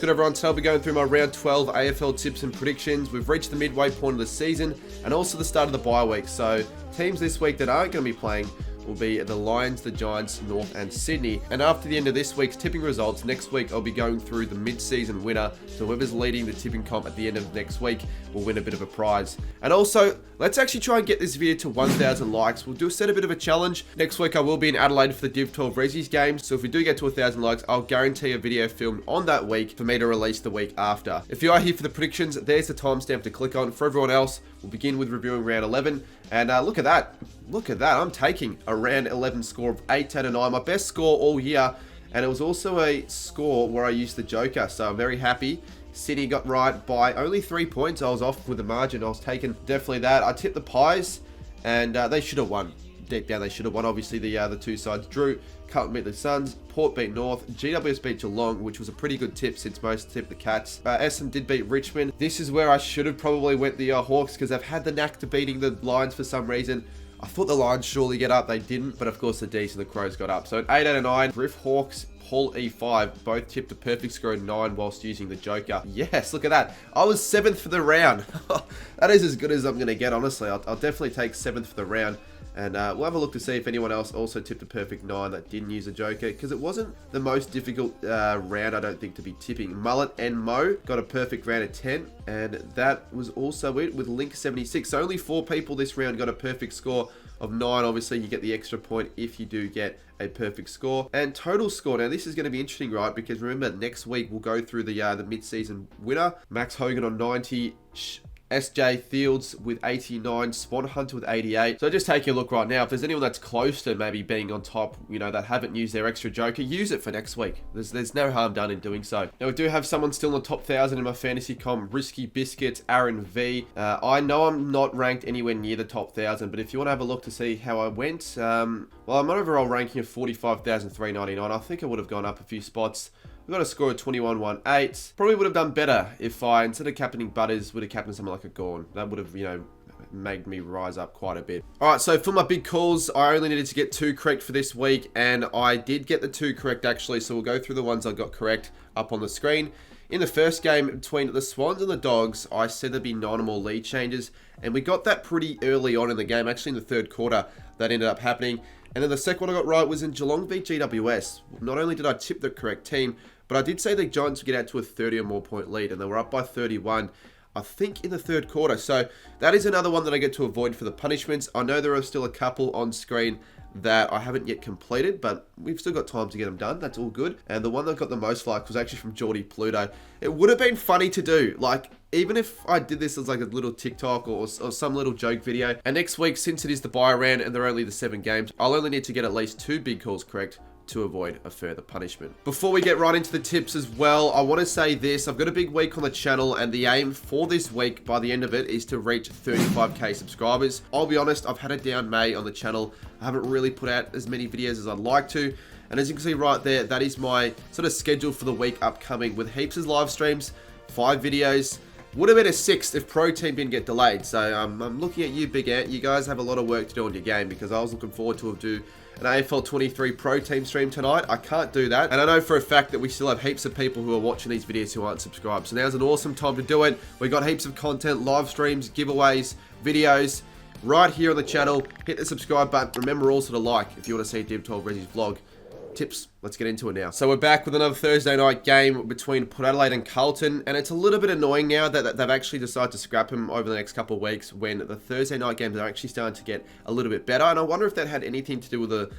good, everyone? Today I'll be going through my round 12 AFL tips and predictions. We've reached the midway point of the season and also the start of the bye week. So teams this week that aren't going to be playing will be the Lions, the Giants, North and Sydney. And after the end of this week's tipping results, next week I'll be going through the mid-season winner. So whoever's leading the tipping comp at the end of next week will win a bit of a prize. And also, let's actually try and get this video to 1,000 likes. We'll set a bit of a challenge. Next week I will be in Adelaide for the Div 12 Rezzies game. So if we do get to 1,000 likes, I'll guarantee a video filmed on that week for me to release the week after. If you are here for the predictions, there's the timestamp to click on. For everyone else, we'll begin with reviewing round 11. And look at that. Look at that. I'm taking a round 11 score of 8 out of 9. My best score all year. And it was also a score where I used the Joker. So I'm very happy. Sydney got right by only 3 points. I was off with the margin. I was taking definitely that. I tipped the Pies. And they should have won. Deep down, they should have won. Obviously, the two sides drew. Carlton beat the Suns. Port beat North. GWS beat Geelong, which was a pretty good tip since most tipped the Cats. Essendon did beat Richmond. This is where I should have probably went the Hawks because they've had the knack to beating the Lions for some reason. I thought the Lions surely get up. They didn't. But of course, the D's and the Crows got up. So at 8 out of 9, Griff, Hawks, Paul E5 both tipped a perfect score of 9 whilst using the Joker. Yes, look at that. I was 7th for the round. That is as good as I'm going to get, honestly. I'll definitely take 7th for the round. And we'll have a look to see if anyone else also tipped a perfect 9 that didn't use a Joker. Because it wasn't the most difficult round, I don't think, to be tipping. Mullet and Mo got a perfect round of 10. And that was also it with Link 76. So only 4 people this round got a perfect score of 9. Obviously, you get the extra point if you do get a perfect score. And total score. Now, this is going to be interesting, right? Because remember, next week we'll go through the mid-season winner. Max Hogan on 90. SJ Fields with 89, Spawn Hunter with 88. So just take a look right now. If there's anyone that's close to maybe being on top, you know, that haven't used their extra Joker, use it for next week. There's no harm done in doing so. Now, we do have someone still in the top 1,000 in my fantasy comp, Risky Biscuits, Aaron V. I know I'm not ranked anywhere near the top 1,000, but if you want to have a look to see how I went, well, I'm an overall ranking of 45,399. I think I would have gone up a few spots. We got a score of 21-18. Probably would have done better if I, instead of captaining Butters, would have captained someone like a Gorn. That would have, you know, made me rise up quite a bit. Alright, so for my big calls, I only needed to get 2 correct for this week, and I did get the 2 correct actually, so we'll go through the ones I got correct up on the screen. In the first game between the Swans and the Dogs, I said there'd be 9 or more lead changes, and we got that pretty early on in the game, actually in the third quarter, that ended up happening. And then the second one I got right was in Geelong v GWS. Not only did I tip the correct team, but I did say the Giants would get out to a 30 or more point lead, and they were up by 31, I think, in the third quarter. So that is another one that I get to avoid for the punishments. I know there are still a couple on screen that I haven't yet completed, but we've still got time to get them done. That's all good. And the one that got the most likes was actually from Geordie Pluto. It would have been funny to do. Like, even if I did this as like a little TikTok or some little joke video. And next week, since it is the bye round and there are only the 7 games, I'll only need to get at least 2 big calls correct to avoid a further punishment. Before we get right into the tips as well, I want to say this. I've got a big week on the channel, and the aim for this week, by the end of it, is to reach 35k subscribers. I'll be honest, I've had a down May on the channel. I haven't really put out as many videos as I'd like to. And as you can see right there, that is my sort of schedule for the week upcoming, with heaps of live streams, 5 videos. Would have been a 6th if Pro Team didn't get delayed. So I'm looking at you, Big Ant. You guys have a lot of work to do on your game, because I was looking forward to do an AFL 23 Pro Team stream tonight. I can't do that. And I know for a fact that we still have heaps of people who are watching these videos who aren't subscribed. So now's an awesome time to do it. We got heaps of content, live streams, giveaways, videos right here on the channel. Hit the subscribe button. Remember also to like if you want to see Div 12 Rezzies vlog. Tips, let's get into it now. So we're back with another Thursday night game between Port Adelaide and Carlton, and it's a little bit annoying now that they've actually decided to scrap him over the next couple of weeks, when the Thursday night games are actually starting to get a little bit better. And I wonder if that had anything to do with the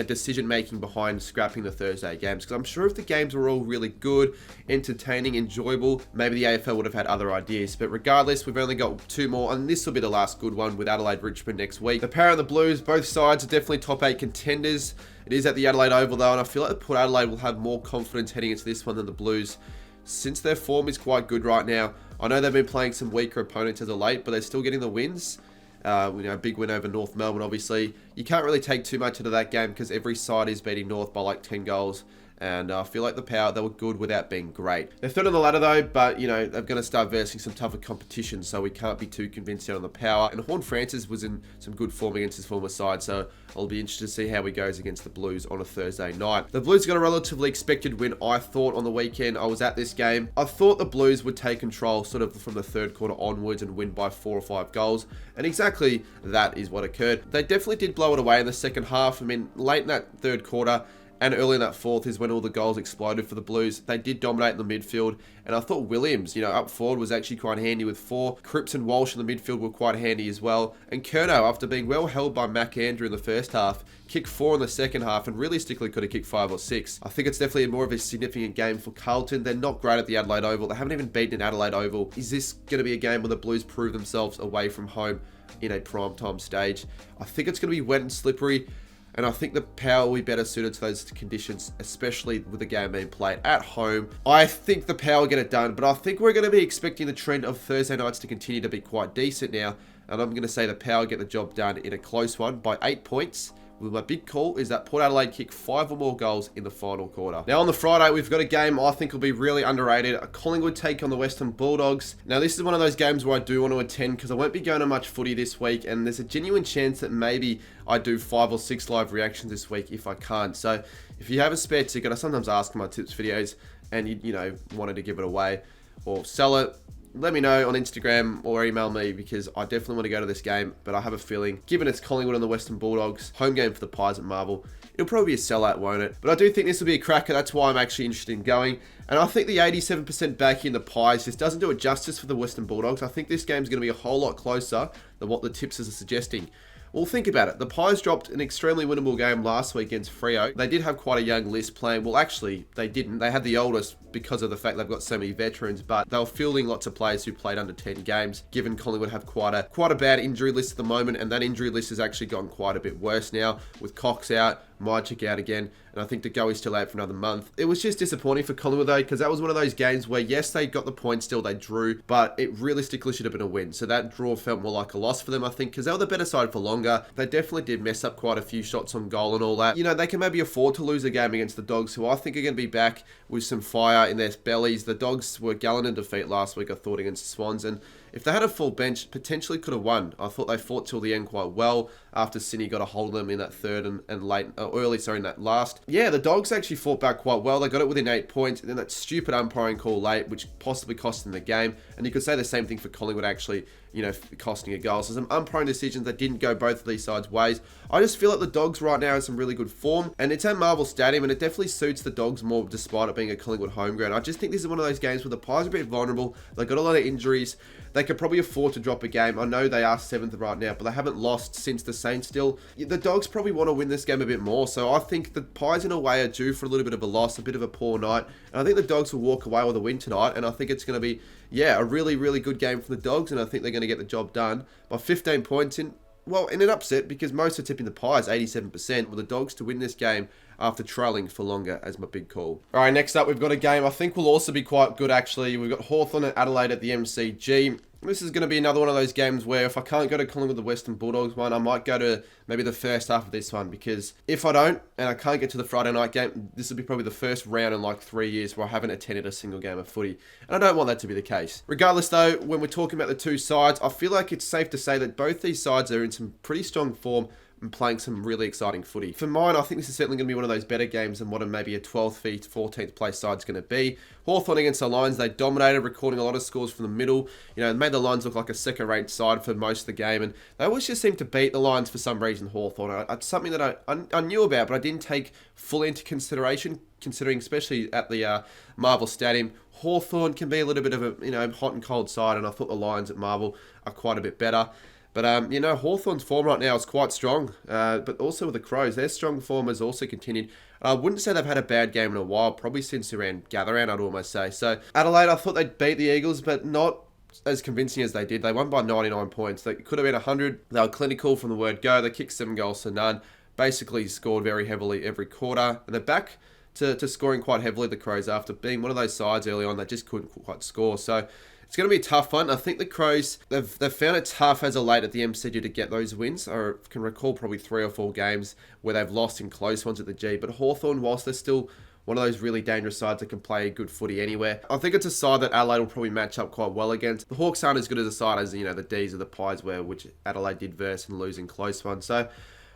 decision making behind scrapping the Thursday games, because I'm sure if the games were all really good, entertaining, enjoyable, maybe the AFL would have had other ideas. But regardless, we've only got 2 more, and this will be the last good one with Adelaide Richmond next week. The Power and the Blues, both sides are definitely top 8 contenders. It is at the Adelaide Oval though, and I feel like Port Adelaide will have more confidence heading into this one than the Blues, since their form is quite good right now. I know they've been playing some weaker opponents as of late, but they're still getting the wins. A big win over North Melbourne, obviously. You can't really take too much into that game because every side is beating North by like 10 goals. And I feel like the Power, they were good without being great. They're third on the ladder though, but you know, they're going to start versing some tougher competition, so we can't be too convinced yet on the Power. And Horne-Francis was in some good form against his former side, so I'll be interested to see how he goes against the Blues on a Thursday night. The Blues got a relatively expected win, I thought, on the weekend. I was at this game. I thought the Blues would take control sort of from the third quarter onwards and win by 4 or 5 goals, and exactly that is what occurred. They definitely did blow it away in the second half. I mean, late in that third quarter, and early in that fourth is when all the goals exploded for the Blues. They did dominate in the midfield, and I thought Williams, you know, up forward was actually quite handy with 4. Cripps and Walsh in the midfield were quite handy as well. And Curnow, after being well held by Mac Andrew in the first half, kicked 4 in the second half and realistically could have kicked 5 or 6. I think it's definitely more of a significant game for Carlton. They're not great at the Adelaide Oval. They haven't even beaten an Adelaide Oval. Is this going to be a game where the Blues prove themselves away from home in a primetime stage? I think it's going to be wet and slippery. And I think the Power will be better suited to those conditions, especially with the game being played at home. I think the Power will get it done, but I think we're going to be expecting the trend of Thursday nights to continue to be quite decent now. And I'm going to say the Power get the job done in a close one by 8 points. Well, my big call is that Port Adelaide kick 5 or more goals in the final quarter. Now on the Friday, we've got a game I think will be really underrated. A Collingwood take on the Western Bulldogs. Now this is one of those games where I do want to attend because I won't be going to much footy this week, and there's a genuine chance that maybe I do 5 or 6 live reactions this week if I can't. So if you have a spare ticket, I sometimes ask in my tips videos and you know, wanted to give it away or sell it, let me know on Instagram or email me because I definitely want to go to this game, but I have a feeling, given it's Collingwood and the Western Bulldogs, home game for the Pies at Marvel, it'll probably be a sellout, won't it? But I do think this will be a cracker. That's why I'm actually interested in going. And I think the 87% back in the Pies just doesn't do it justice for the Western Bulldogs. I think this game's going to be a whole lot closer than what the tipsters are suggesting. Well, think about it. The Pies dropped an extremely winnable game last week against Freo. They did have quite a young list playing. Well, actually, they didn't. They had the oldest because of the fact they've got so many veterans, but they were fielding lots of players who played under 10 games, given Collingwood have quite a bad injury list at the moment, and that injury list has actually gotten quite a bit worse now, with Cox out, Mychik out again, and I think De Goey's still out for another month. It was just disappointing for Collingwood though, because that was one of those games where, yes, they got the point still, they drew, but it realistically should have been a win. So that draw felt more like a loss for them, I think, because they were the better side for longer. They definitely did mess up quite a few shots on goal and all that. You know, they can maybe afford to lose a game against the Dogs, who I think are going to be back with some fire in their bellies. The Dogs were gallant in defeat last week, I thought, against the Swans, and if they had a full bench, potentially could have won. I thought they fought till the end quite well after Sydney got a hold of them in that third and in that last. Yeah, the Dogs actually fought back quite well. They got it within 8 points, and then that stupid umpiring call late, which possibly cost them the game. And you could say the same thing for Collingwood, actually, you know, costing a goal. So some umpiring decisions that didn't go both of these sides' ways. I just feel like the Dogs right now are in some really good form, and it's at Marvel Stadium, and it definitely suits the Dogs more despite it being a Collingwood home ground. I just think this is one of those games where the Pies are a bit vulnerable. They've got a lot of injuries. They could probably afford to drop a game. I know they are 7th right now, but they haven't lost since the Saints still. The Dogs probably want to win this game a bit more, so I think the Pies in a way are due for a little bit of a loss, a bit of a poor night, and I think the Dogs will walk away with a win tonight, and I think it's going to be, yeah, a really, really good game for the Dogs, and I think they're going to get the job done by 15 points in an upset, because most are tipping the Pies 87%, with the Dogs to win this game after trailing for longer as my big call. All right, next up, we've got a game I think will also be quite good, actually. We've got Hawthorn and Adelaide at the MCG. This is going to be another one of those games where if I can't go to Collingwood, the Western Bulldogs one, I might go to maybe the first half of this one, because if I don't, and I can't get to the Friday night game, this will be probably the first round in like 3 years where I haven't attended a single game of footy, and I don't want that to be the case. Regardless though, when we're talking about the two sides, I feel like it's safe to say that both these sides are in some pretty strong form and playing some really exciting footy. For mine, I think this is certainly going to be one of those better games than what maybe a 12th v 14th place side's going to be. Hawthorn against the Lions, they dominated, recording a lot of scores from the middle. You know, made the Lions look like a second-rate side for most of the game, and they always just seem to beat the Lions for some reason, Hawthorn. It's something that I knew about, but I didn't take fully into consideration, considering especially at the Marvel Stadium, Hawthorn can be a little bit of a, you know, hot and cold side, and I thought the Lions at Marvel are quite a bit better. But, you know, Hawthorn's form right now is quite strong. But also with the Crows, their strong form has also continued. I wouldn't say they've had a bad game in a while, probably since around Gather-Round, I'd almost say. So, Adelaide, I thought they'd beat the Eagles, but not as convincing as they did. They won by 99 points. They could have been 100. They were clinical from the word go. They kicked 7 goals to none. Basically scored very heavily every quarter. And they're back to scoring quite heavily, the Crows, after being one of those sides early on that just couldn't quite score. So, it's going to be a tough one. I think the Crows, they've found it tough as of late at the MCG to get those wins. I can recall probably 3 or 4 games where they've lost in close ones at the G. But Hawthorn, whilst they're still one of those really dangerous sides that can play good footy anywhere. I think it's a side that Adelaide will probably match up quite well against. The Hawks aren't as good as a side as, the D's or the Pies were, which Adelaide did verse and losing close ones. So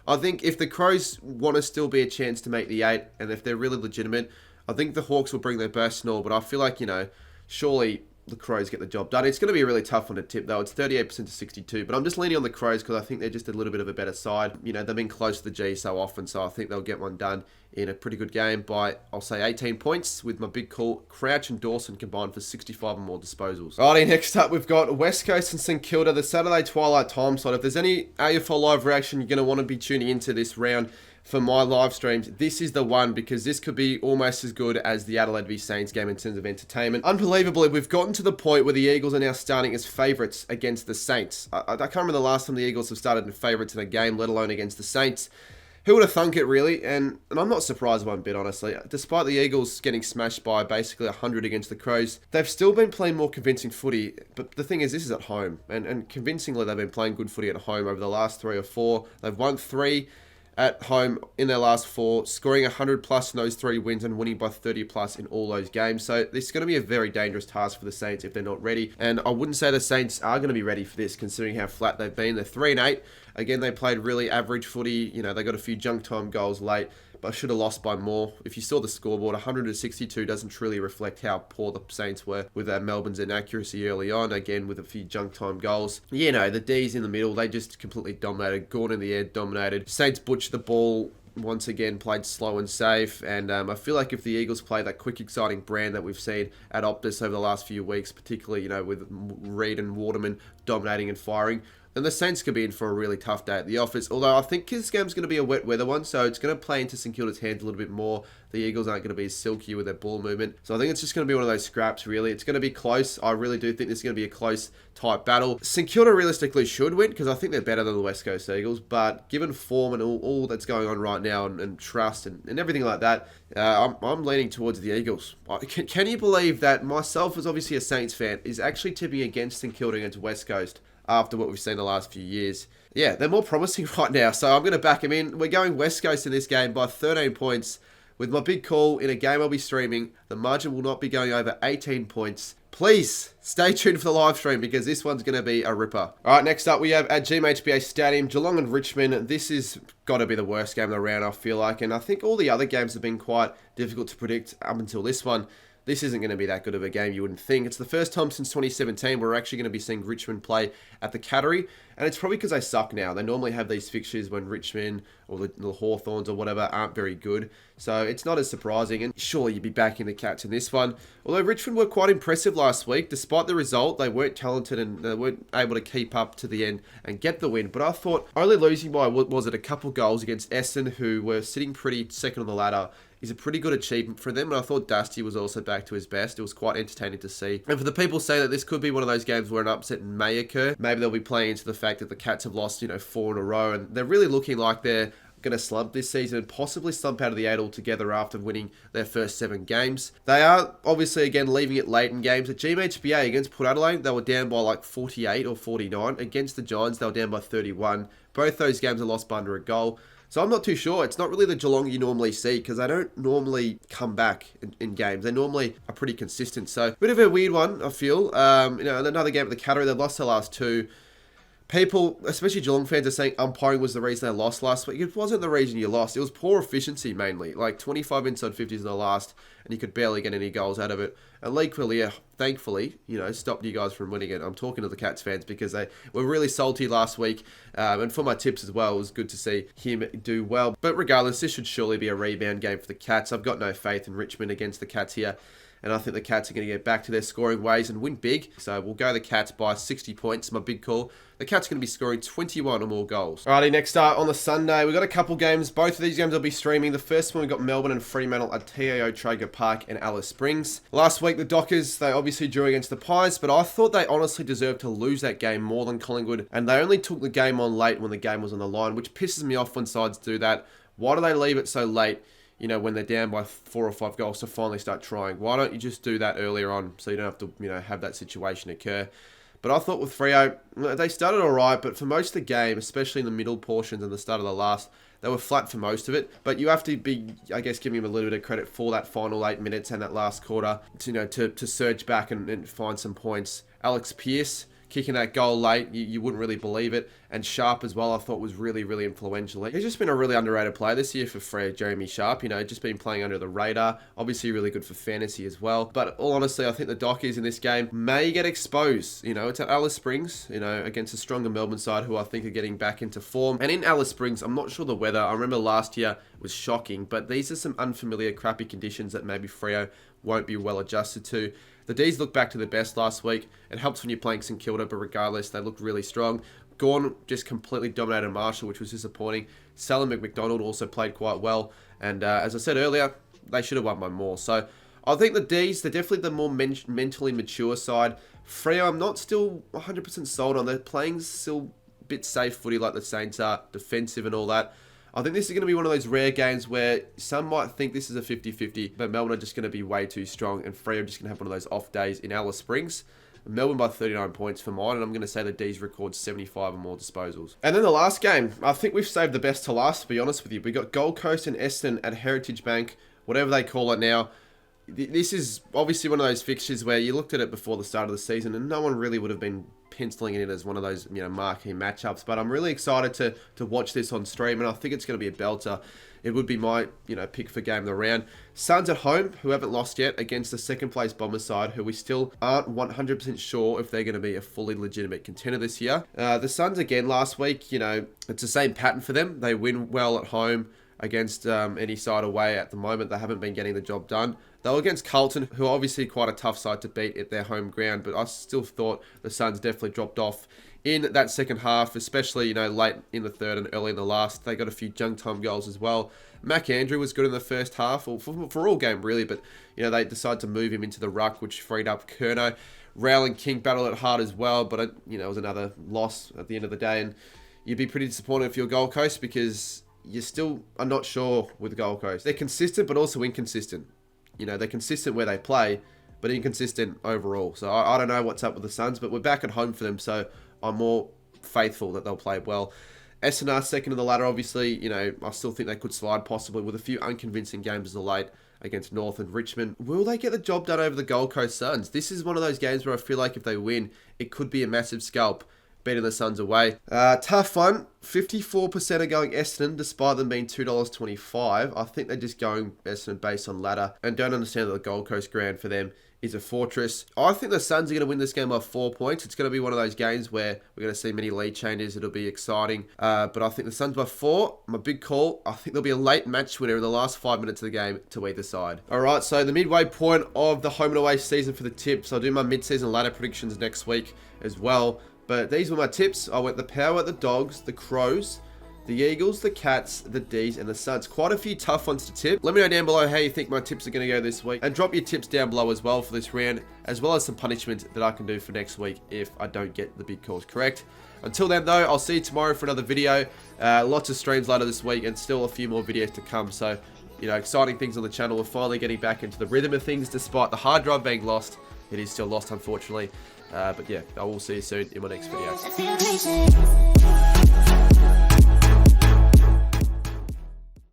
I think if the Crows want to still be a chance to make the 8, and if they're really legitimate, I think the Hawks will bring their best and all, but I feel like, surely the Crows get the job done. It's going to be a really tough one to tip, though. It's 38% to 62, but I'm just leaning on the Crows because I think they're just a little bit of a better side. They've been close to the G so often, so I think they'll get one done in a pretty good game by, I'll say, 18 points, with my big call, Crouch and Dawson combined for 65 or more disposals. Alrighty, next up, we've got West Coast and St Kilda, the Saturday twilight time slot. If there's any AFL live reaction you're going to want to be tuning into this round, for my live streams, this is the one, because this could be almost as good as the Adelaide v Saints game in terms of entertainment. Unbelievably, we've gotten to the point where the Eagles are now starting as favourites against the Saints. I can't remember the last time the Eagles have started in favourites in a game, let alone against the Saints. Who would have thunk it, really? And I'm not surprised one bit, honestly. Despite the Eagles getting smashed by basically 100 against the Crows, they've still been playing more convincing footy. But the thing is, this is at home. And convincingly, they've been playing good footy at home over the last 3 or 4. They've won 3 at home in their last 4, scoring 100 plus in those 3 wins and winning by 30 plus in all those games. So this is going to be a very dangerous task for the Saints if they're not ready. And I wouldn't say the Saints are going to be ready for this, considering how flat they've been. They're 3-8. Again, they played really average footy. They got a few junk time goals late, but should have lost by more. If you saw the scoreboard, 162 doesn't truly reflect how poor the Saints were with Melbourne's inaccuracy early on, again with a few junk time goals. The D's in the middle, they just completely dominated. Gordon in the air dominated. Saints butchered the ball, once again played slow and safe, and I feel like if the Eagles play that quick, exciting brand that we've seen at Optus over the last few weeks, particularly, with Reid and Waterman dominating and firing, then the Saints could be in for a really tough day at the office. Although I think this game's going to be a wet weather one, so it's going to play into St Kilda's hands a little bit more. The Eagles aren't going to be as silky with their ball movement. So I think it's just going to be one of those scraps, really. It's going to be close. I really do think this is going to be a close type battle. St Kilda realistically should win, because I think they're better than the West Coast Eagles. But given form and all that's going on right now, and trust and everything like that, I'm leaning towards the Eagles. Can you believe that myself, as obviously a Saints fan, is actually tipping against St Kilda against West Coast after what we've seen the last few years? Yeah, they're more promising right now, so I'm going to back them in. We're going West Coast in this game by 13 points. With my big call in a game I'll be streaming, the margin will not be going over 18 points. Please stay tuned for the live stream, because this one's going to be a ripper. All right, next up we have at GMHBA Stadium, Geelong and Richmond. This has got to be the worst game of the round, I feel like, and I think all the other games have been quite difficult to predict up until this one. This isn't going to be that good of a game, you wouldn't think. It's the first time since 2017 we're actually going to be seeing Richmond play at the Cattery, and it's probably because they suck now. They normally have these fixtures when Richmond or the Hawthorns or whatever aren't very good, so it's not as surprising, and surely you'd be backing the Cats in this one. Although Richmond were quite impressive last week. Despite the result, they weren't talented and they weren't able to keep up to the end and get the win, but I thought only losing by, was it, a couple goals against Essendon, who were sitting pretty second on the ladder, is a pretty good achievement for them. And I thought Dusty was also back to his best. It was quite entertaining to see. And for the people saying that this could be one of those games where an upset may occur, maybe they'll be playing into the fact that the Cats have lost, 4 in a row, and they're really looking like they're going to slump this season and possibly slump out of the 8 altogether after winning their first 7 games. They are obviously again leaving it late in games. At GMHBA against Port Adelaide, they were down by like 48 or 49. Against the Giants, they were down by 31. Both those games are lost by under a goal. So I'm not too sure. It's not really the Geelong you normally see, because they don't normally come back in games. They normally are pretty consistent. So a bit of a weird one, I feel. Another game at the Cattery, they lost their last 2. People, especially Geelong fans, are saying umpiring was the reason they lost last week. It wasn't the reason you lost. It was poor efficiency mainly. Like 25 inside 50s in the last, and you could barely get any goals out of it. And Lee Quillier, thankfully, stopped you guys from winning it. I'm talking to the Cats fans because they were really salty last week. And for my tips as well, it was good to see him do well. But regardless, this should surely be a rebound game for the Cats. I've got no faith in Richmond against the Cats here. And I think the Cats are going to get back to their scoring ways and win big. So we'll go the Cats by 60 points, my big call. The Cats are going to be scoring 21 or more goals. Alrighty, next up on the Sunday, we've got a couple games. Both of these games I'll be streaming. The first one, we've got Melbourne and Fremantle at TAO Traeger Park in Alice Springs. Last week, the Dockers, they obviously drew against the Pies, but I thought they honestly deserved to lose that game more than Collingwood. And they only took the game on late when the game was on the line, which pisses me off when sides do that. Why do they leave it so late? When they're down by 4 or 5 goals to finally start trying? Why don't you just do that earlier on so you don't have to, have that situation occur? But I thought with Freo, they started all right, but for most of the game, especially in the middle portions and the start of the last, they were flat for most of it. But you have to be, I guess, giving them a little bit of credit for that final 8 minutes and that last quarter to surge back and find some points. Alex Pearce kicking that goal late, you wouldn't really believe it. And Sharp as well, I thought was really, really influential. He's just been a really underrated player this year for Freo, Jeremy Sharp. Just been playing under the radar. Obviously really good for fantasy as well. But all honestly, I think the Dockies in this game may get exposed. It's at Alice Springs, against a stronger Melbourne side who I think are getting back into form. And in Alice Springs, I'm not sure the weather. I remember last year was shocking, but these are some unfamiliar, crappy conditions that maybe Freo won't be well adjusted to. The D's looked back to their best last week. It helps when you're playing St Kilda, but regardless, they looked really strong. Gorn just completely dominated Marshall, which was disappointing. Salem McDonald also played quite well. And as I said earlier, they should have won by more. So I think the D's, they're definitely the more mentally mature side. Freo, I'm not still 100% sold on. They're playing still a bit safe footy like the Saints are, defensive and all that. I think this is going to be one of those rare games where some might think this is a 50-50, but Melbourne are just going to be way too strong, and Freo are just going to have one of those off days in Alice Springs. Melbourne by 39 points for mine, and I'm going to say the D's record 75 or more disposals. And then the last game, I think we've saved the best to last, to be honest with you. We got Gold Coast and Essendon at Heritage Bank, whatever they call it now. This is obviously one of those fixtures where you looked at it before the start of the season, and no one really would have been penciling it in as one of those marquee matchups. But I'm really excited to watch this on stream, and I think it's going to be a belter. It would be my pick for game of the round. Suns at home, who haven't lost yet, against the second place Bombers side, who we still aren't 100% sure if they're going to be a fully legitimate contender this year. The Suns again last week, it's the same pattern for them. They win well at home against any side away at the moment. They haven't been getting the job done. They were against Carlton, who are obviously quite a tough side to beat at their home ground, but I still thought the Suns definitely dropped off in that second half, especially, late in the third and early in the last. They got a few junk time goals as well. Mac Andrew was good in the first half, or for all game really, but, they decided to move him into the ruck, which freed up Curnow. Rail and King battled it hard as well, but, it was another loss at the end of the day, and you'd be pretty disappointed if you're Gold Coast because you still are not sure with Gold Coast. They're consistent, but also inconsistent. They're consistent where they play, but inconsistent overall. So I don't know what's up with the Suns, but we're back at home for them, so I'm more faithful that they'll play well. Essendon second in the ladder, obviously. I still think they could slide possibly with a few unconvincing games as of late against North and Richmond. Will they get the job done over the Gold Coast Suns? This is one of those games where I feel like if they win, it could be a massive scalp, beating the Suns away. Tough one. 54% are going Essendon, despite them being $2.25. I think they're just going Essendon based on ladder, and don't understand that the Gold Coast ground for them is a fortress. I think the Suns are going to win this game by 4 points. It's going to be one of those games where we're going to see many lead changes. It'll be exciting. But I think the Suns by 4. My big call. I think there'll be a late match winner in the last 5 minutes of the game to either side. All right, so the midway point of the home and away season for the tips. I'll do my mid-season ladder predictions next week as well. But these were my tips. I went the Power, the Dogs, the Crows, the Eagles, the Cats, the D's, and the Suns. Quite a few tough ones to tip. Let me know down below how you think my tips are going to go this week. And drop your tips down below as well for this round, as well as some punishment that I can do for next week if I don't get the big calls correct. Until then, though, I'll see you tomorrow for another video. Lots of streams later this week and still a few more videos to come. So, exciting things on the channel. We're finally getting back into the rhythm of things despite the hard drive being lost. It is still lost, unfortunately. But yeah, I will see you soon in my next video.